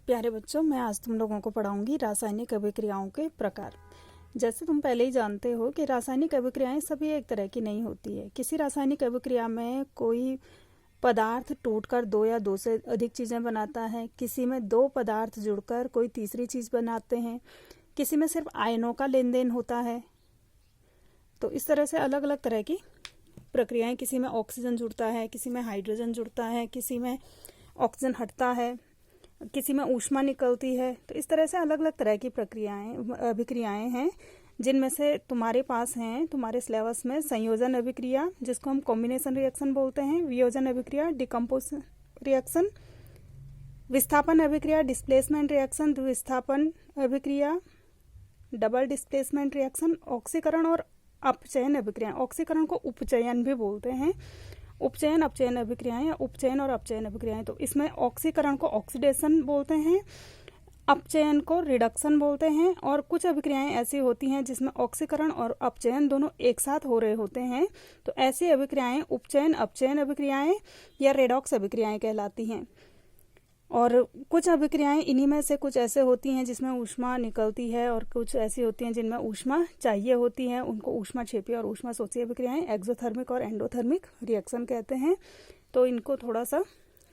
प्यारे बच्चों, मैं आज तुम लोगों को पढ़ाऊंगी रासायनिक अभिक्रियाओं के प्रकार। जैसे तुम पहले ही जानते हो कि रासायनिक अभिक्रियाएं सभी एक तरह की नहीं होती है। किसी रासायनिक अभिक्रिया में कोई पदार्थ टूटकर दो या दो से अधिक चीज़ें बनाता है, किसी में दो पदार्थ जुड़कर कोई तीसरी चीज़ बनाते हैं, किसी में सिर्फ आयनों का लेन देन होता है। तो इस तरह से अलग अलग तरह की प्रक्रियाएं, किसी में ऑक्सीजन जुड़ता है, किसी में हाइड्रोजन जुड़ता है, किसी में ऑक्सीजन हटता है, किसी में ऊष्मा निकलती है। तो इस तरह से अलग अलग तरह की अभिक्रियाएं हैं, जिनमें से तुम्हारे पास हैं तुम्हारे सिलेबस में संयोजन अभिक्रिया, जिसको हम कॉम्बिनेशन रिएक्शन बोलते हैं, वियोजन अभिक्रिया, डिकम्पोजिशन रिएक्शन, विस्थापन अभिक्रिया, डिस्प्लेसमेंट रिएक्शन, द्विस्थापन अभिक्रिया, डबल डिस्प्लेसमेंट रिएक्शन, ऑक्सीकरण और अपचयन अभिक्रिया। ऑक्सीकरण को उपचयन भी बोलते हैं। उपचयन अपचयन अभिक्रियाएं या उपचयन और अपचयन अभिक्रियाएं। तो इसमें ऑक्सीकरण को ऑक्सीडेशन बोलते हैं, अपचयन को रिडक्शन बोलते हैं, और कुछ अभिक्रियाएं ऐसी होती हैं जिसमें ऑक्सीकरण और अपचयन दोनों एक साथ हो रहे होते हैं। तो ऐसी अभिक्रियाएं उपचयन अपचयन अभिक्रियाएं या रेडॉक्स अभिक्रियाएं कहलाती हैं। और कुछ अभिक्रियाएं इन्हीं में से कुछ ऐसे होती हैं जिसमें ऊष्मा निकलती है, और कुछ ऐसी होती हैं जिनमें ऊष्मा चाहिए होती है। उनको ऊष्माक्षेपी और ऊष्माशोषी अभिक्रियाएं, एक्सोथर्मिक और एंडोथर्मिक रिएक्शन कहते हैं। तो इनको थोड़ा सा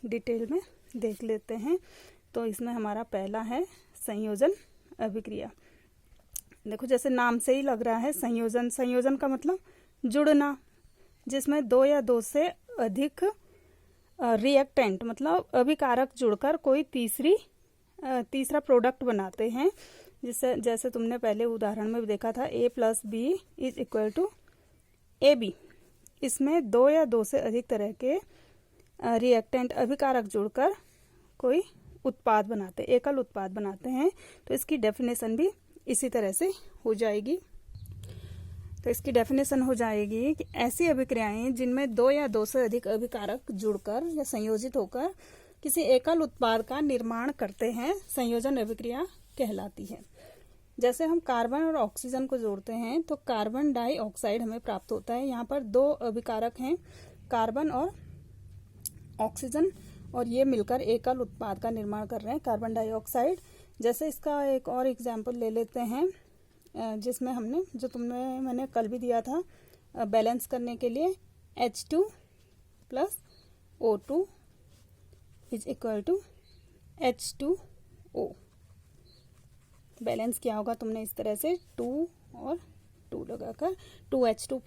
डिटेल में देख लेते हैं। तो इसमें हमारा पहला है संयोजन अभिक्रिया। देखो, जैसे नाम से ही लग रहा है संयोजन। संयोजन का मतलब जुड़ना, जिसमें दो या दो से अधिक रिएक्टेंट मतलब अभिकारक जुड़कर कोई तीसरा प्रोडक्ट बनाते हैं। जैसे तुमने पहले उदाहरण में देखा था, A + B = AB। इसमें दो या दो से अधिक तरह के रिएक्टेंट अभिकारक जुड़कर कोई उत्पाद बनाते, एकल उत्पाद बनाते हैं। तो इसकी डेफिनेशन भी इसी तरह से हो जाएगी। तो इसकी डेफिनेशन हो जाएगी कि ऐसी अभिक्रियाएं जिनमें दो या दो से अधिक अभिकारक जुड़कर या संयोजित होकर किसी एकल उत्पाद का निर्माण करते हैं, संयोजन अभिक्रिया कहलाती है। जैसे हम कार्बन और ऑक्सीजन को जोड़ते हैं तो कार्बन डाइऑक्साइड हमें प्राप्त होता है। यहाँ पर दो अभिकारक हैं, कार्बन और ऑक्सीजन, और ये मिलकर एकल उत्पाद का निर्माण कर रहे हैं, कार्बन डाइऑक्साइड। जैसे इसका एक और एग्जाम्पल ले लेते हैं, जिसमें मैंने कल भी दिया था बैलेंस करने के लिए, H2 + O2 = H2O। बैलेंस किया होगा तुमने इस तरह से 2 और 2 लगाकर, 2H2